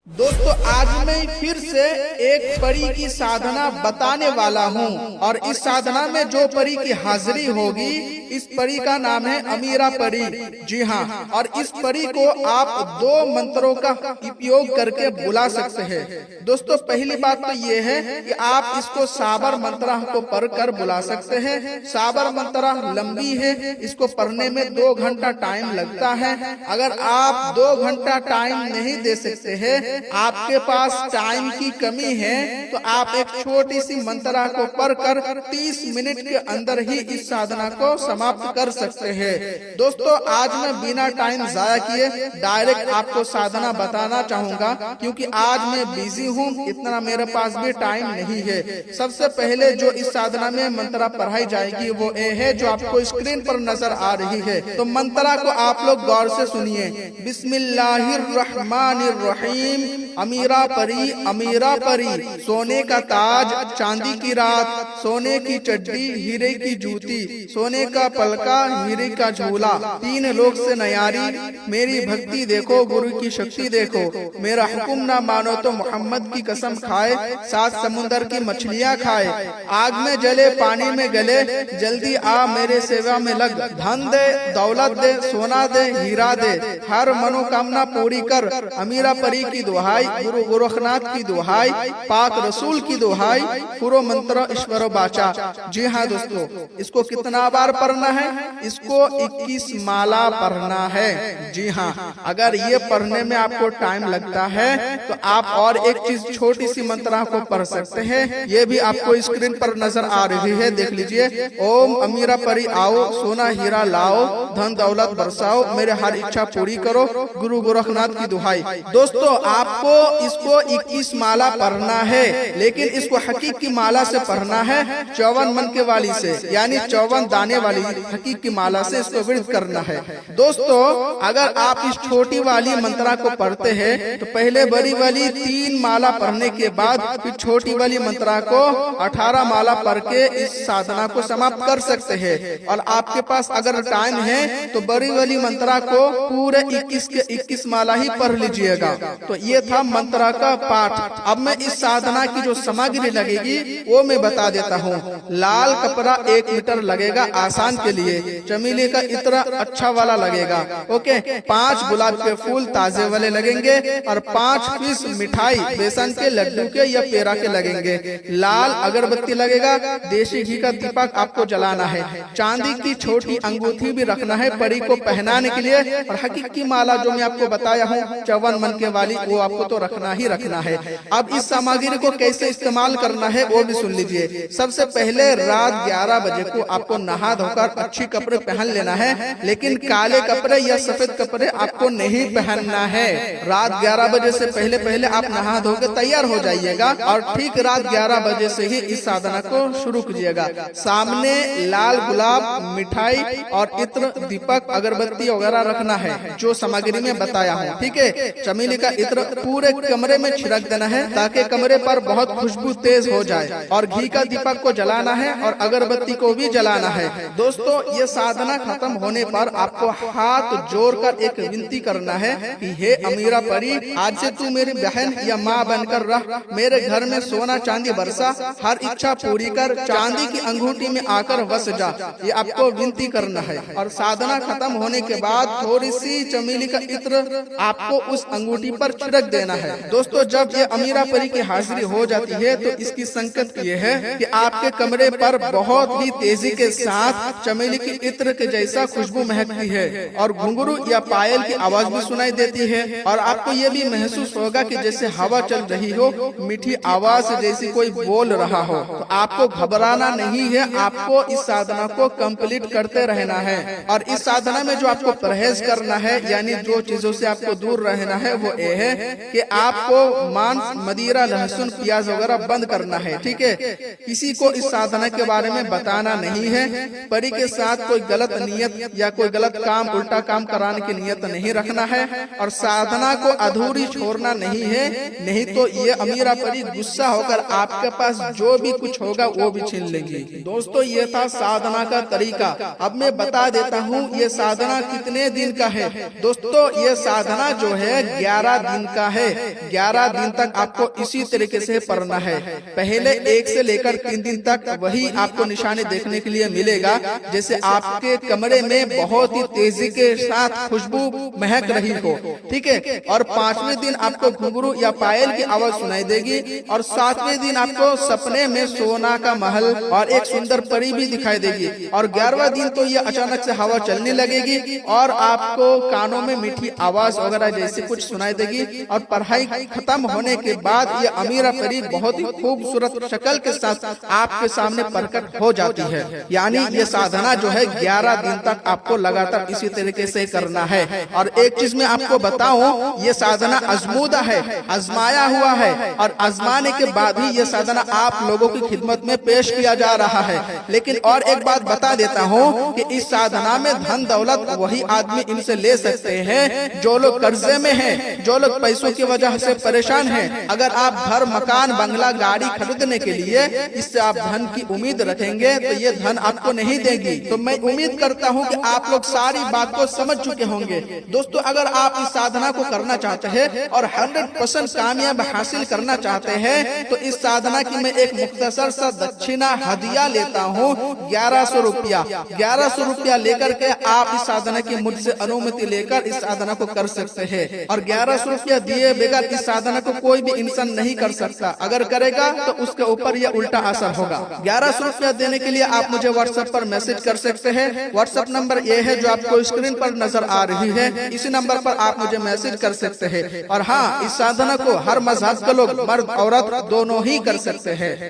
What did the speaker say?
दोस्तों आज मैं फिर से एक परी की साधना बताने वाला हूँ और इस साधना में जो परी की हाजिरी होगी इस परी का नाम है अमीरा परी। जी हाँ, और इस परी को आप दो मंत्रों का उपयोग करके बुला सकते हैं। दोस्तों पहली बात तो ये है कि आप इसको साबर मंत्रा को पढ़ कर बुला सकते हैं। साबर मंत्रा लंबी है, इसको पढ़ने में 2 घंटा टाइम लगता है। अगर आप 2 घंटा टाइम नहीं दे सकते हैं, आपके पास टाइम की कमी है, तो आप एक छोटी सी मंत्रा को पढ़कर 30 मिनट के अंदर ही इस साधना को समाप्त कर सकते हैं। दोस्तों आज मैं बिना टाइम जाया किए डायरेक्ट आपको साधना बताना चाहूंगा, क्योंकि आज मैं बिजी हूँ, इतना मेरे पास भी टाइम नहीं है। सबसे पहले जो इस साधना में मंत्रा पढ़ाई जाएगी वो ये है जो आपको स्क्रीन पर नजर आ रही है। तो मंत्रा को आप लोग गौर से सुनिए। बिस्मिल्लाहिर्रहमानिर्रहीम। अमीरा परी, सोने का ताज, चांदी की रात, सोने की चड्डी, हीरे की जूती, सोने का पलका, हीरे का झूला, 3 लोग से नयारी, मेरी भक्ति देखो, गुरु की शक्ति देखो, मेरा हुक्म ना मानो तो मोहम्मद की कसम खाए, 7 समुंदर की मछलियाँ खाए, आग में जले पानी में गले, जल्दी आ मेरे सेवा में लग, धन दे, दौलत दे, सोना दे, हीरा दे, हर मनोकामना पूरी कर, अमीरा परी की दुहाई, गुरु गोरखनाथ की दुहाई, पाक रसूल की दुहाई, पूरो मंत्र ईश्वरो बाचा। जी हाँ दोस्तों, इसको कितना बार पढ़ना है? इसको 21 माला पढ़ना है। जी हाँ, अगर ये पढ़ने में आपको टाइम लगता है तो आप और एक चीज छोटी सी मंत्रा को पढ़ सकते हैं। ये भी आपको स्क्रीन पर नजर आ रही है, देख लीजिए। ओम अमीरा परी आओ, सोना हीरा लाओ, धन दौलत बरसाओ, मेरे हर इच्छा पूरी करो, गुरु गोरखनाथ की दुहाई। दोस्तों आपको इसको 21 माला पढ़ना है, लेकिन इसको हकीक की माला से पढ़ना है, 54 मन के वाली से, यानी 54 दाने वाली हकीक की माला से इसको विरत करना है। दोस्तों अगर आप इस छोटी वाली मंत्रा को पढ़ते हैं तो पहले बड़ी वाली 3 माला पढ़ने के बाद फिर छोटी वाली मंत्रा को 18 माला पढ़ के इस साधना को समाप्त कर सकते हैं। और आपके पास अगर टाइम है तो बड़ी वाली मंत्रा को पूरे 21 के 21 माला ही पढ़ लीजिएगा। तो ये था मंत्रा का पाठ। अब मैं इस साधना की जो सामग्री लगेगी वो मैं बता देता हूँ। लाल कपड़ा 1 मीटर लगेगा आसान के लिए, चमेली का इत्र अच्छा वाला लगेगा, ओके। 5 गुलाब के फूल ताजे वाले लगेंगे और 5 पीस मिठाई बेसन के लड्डू के या पेड़ा के लगेंगे। लाल अगरबत्ती लगेगा, देसी घी का दीपक आपको जलाना है, चांदी की छोटी अंगूठी भी रखना है परी को पहनाने के लिए, और हकीकी माला जो मैं आपको बताया हूँ 54 मन के वाली वो आपको तो रखना ही रखना है। अब इस सामग्री को कैसे इस्तेमाल करना है वो भी सुन लीजिए। सबसे पहले रात 11 बजे को आपको नहा धोकर अच्छी कपड़े पहन लेना है, लेकिन काले कपड़े या सफेद कपड़े आपको नहीं पहनना है। रात 11 बजे से पहले पहले आप नहा धोकर तैयार हो जाइएगा और ठीक रात 11 बजे से ही इस साधना को शुरू कीजिएगा। सामने लाल गुलाब, मिठाई और इत्र, दीपक, अगरबत्ती वगैरह रखना है जो सामग्री में बताया हूँ, ठीक है। चमेली का इत्र पूरे कमरे में छिड़क देना है ताकि कमरे पर बहुत खुशबू तेज हो जाए, और घी का दीपक को जलाना है और अगरबत्ती को भी जलाना है। दोस्तों ये साधना खत्म होने पर आपको हाथ जोड़कर एक विनती करना है कि हे अमीरा परी, आज से तू मेरी बहन या माँ बनकर रह, मेरे घर में सोना चांदी बरसा, हर इच्छा पूरी कर, चांदी की अंगूठी में आकर बस जा। ये आपको विनती करना है। और साधना खत्म होने के बाद थोड़ी सी चमेली का इत्र आपको उस अंगूठी पर छिड़क देना है। दोस्तों जब ये अमीरा परी की हाजिरी हो जाती है तो इसकी संकेत ये है कि आपके कमरे पर बहुत ही तेजी के साथ चमेली की इत्र के जैसा खुशबू महकती है और घुंघरू या पायल की आवाज भी सुनाई देती है, और आपको ये भी महसूस होगा कि जैसे हवा चल रही हो, मीठी आवाज से जैसे कोई बोल रहा हो। तो आपको घबराना नहीं है, आपको इस साधना को कंप्लीट करते रहना है। और इस साधना में जो आपको परहेज करना है, यानी जो चीजों से आपको दूर रहना है, वो ये है कि आपको मांस, मदिरा, लहसुन, प्याज वगैरह बंद करना है, ठीक है। किसी को इस साधना के बारे में बताना नहीं है। परी के साथ कोई गलत नियत या कोई गलत काम, उल्टा काम कराने की नियत नहीं रखना है, और साधना को अधूरी छोड़ना नहीं है, नहीं तो ये अमीरा परी गुस्सा होकर आपके पास जो भी कुछ होगा वो भी छीन लेंगी। दोस्तों ये था साधना का तरीका। अब मैं बता देता हूँ ये साधना कितने दिन का है। दोस्तों ये साधना जो है 11 दिन का है। 11 दिन तक आपको इसी तरीके से पढ़ना है। पहले 1 से लेकर 3 दिन तक वही आपको निशानी देखने के लिए मिलेगा, जैसे आपके कमरे में बहुत ही तेजी के साथ खुशबू महक रही हो, ठीक है। और 5वें दिन आपको घुंघरू या पायल की आवाज सुनाई देगी। और 7वें दिन आपको सपने में सोना का महल और एक सुंदर परी भी दिखाई देगी। और 11वां दिन तो ये अचानक से हवा चलने लगेगी और आपको कानों में मीठी आवाज वगैरह जैसे कुछ सुनाई देगी। और पढ़ाई खत्म होने के बाद ये अमीरा परी बहुत ही खूबसूरत शक्ल के साथ आपके सामने प्रकट हो जाती है। यानी ये साधना जो है 11 दिन तक आपको लगातार इसी तरीके से करना है। और एक चीज मैं आपको बताऊं, ये साधना आजमूदा है, आजमाया हुआ है, और आजमाने के बाद ही ये साधना आप लोगों की खिदमत में पेश किया जा रहा है। लेकिन और एक बात बता देता हूँ कि इस साधना में धन दौलत वही आदमी इनसे ले सकते हैं जो लोग कर्जे में हैं, जो लोग पैसों की वजह से परेशान हैं। अगर आप घर, मकान, बंगला, गाड़ी खरीदने के लिए इससे आप धन की उम्मीद रखेंगे तो ये धन आपको नहीं देगी। तो मैं उम्मीद करता हूँ कि आप लोग सारी बात को समझ चुके होंगे। दोस्तों, अगर आप इस साधना को करना चाहते हैं और 100% कामयाब हासिल करना चाहते हैं तो इस साधना की मैं एक मुख्तसर सा दक्षिणा हदिया लेता हूँ, 1100 रुपया। 1100 रुपया लेकर के आप इस साधना की मुझसे अनुमति लेकर इस साधना को कर सकते हैं। और 1100 रुपया दिए बगैर इस साधना को कोई भी इंसान नहीं कर सकता। अगर करेगा तो उसके ऊपर यह उल्टा असर होगा। 1100 रुपया देने के लिए आप मुझे व्हाट्सएप पर मैसेज कर सकते हैं। व्हाट्सएप नंबर ये है जो आपको स्क्रीन पर नजर आ रही है। इसी नंबर पर आप मुझे मैसेज कर सकते हैं। और हाँ, इस साधना को हर मजहब के लोग, मर्द औरत दोनों ही कर सकते हैं।